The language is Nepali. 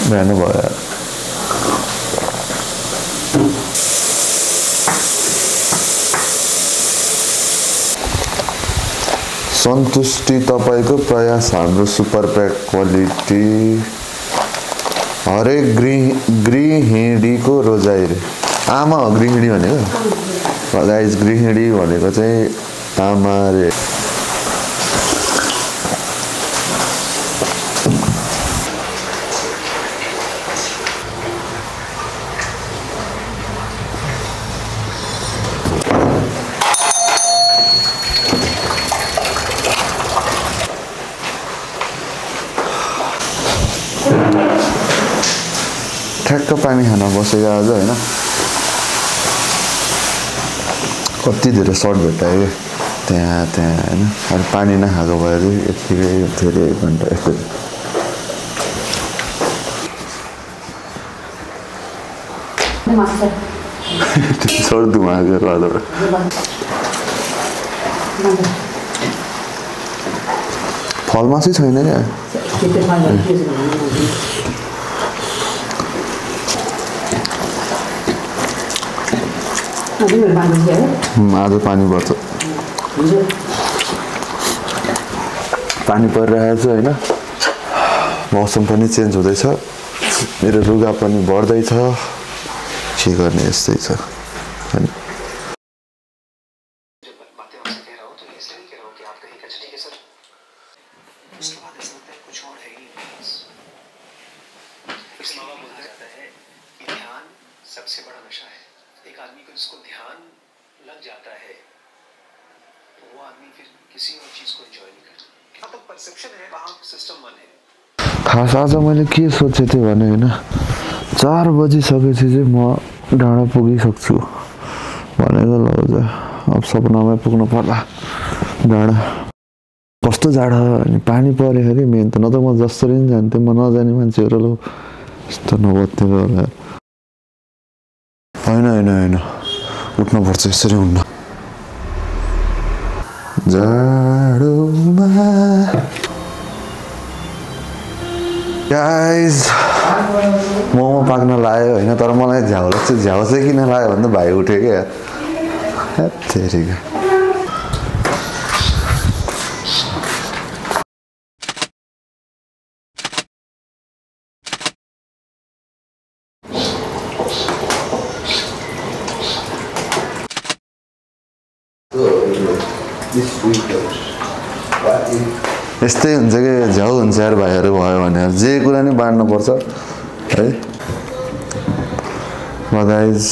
बिहान भयो सन्तुष्टि तपाईको प्रयास हाम्रो सुपर प्याक क्वालिटी हरेक गृहिणीको रोजाइ रे आमा हो गृहिणी भनेको गाइस गृहिणी भनेको चाहिँ आमा रे ठ्याक्क पानी खान बसेको आज होइन कति धेरै सर्ट भेटायो त्यहाँ होइन अनि पानी नखाएको भएर यत्तिकै धेरै 1 घन्टा यस्तो सर्ट धुमाएको फलमा चाहिँ छैन नि आज पानी पर्छ पानी परिरहेको छ होइन मौसम पनि चेन्ज हुँदैछ मेरो रुगा पनि बढ्दैछ के गर्ने यस्तै छ हैन सबसे बड़ा नशा है एक आदमी को जिसको ध्यान लग जाता है तो वो आदमी फिर किसी और चीज को एंजॉय नहीं करता जहाँ तक परसेप्शन है वहाँ सिस्टम 1 है खास आज मैले के सोचे थिएँ भने हैन 4 बजिसकेपछि चाहिँ म डाँडा पुगिसक्छु भनेको ल अब सपनामै पुग्नु पर्ला डाँडा कस्तो जाडो अनि पानी परेखेरि मेन त न त म जसरी नि जान्थे म नजाने मान्छेहरु ल यस्तो नबत्ने होला हैन उठ्नु पर्छ यसरी उठ्न जाडोमा गाइस मोमो पाक्न लाग्यो हैन तर मलाई झ्याउ चाहिँ किन लाग्यो भन्दा भाइ उठ्यो के तेरीका यस्तै हुन्छ कि झ्याउ हुन्छ यार भाइहरु भयो भने जे कुरा नि बाँड्नु पर्छ है ल गाइस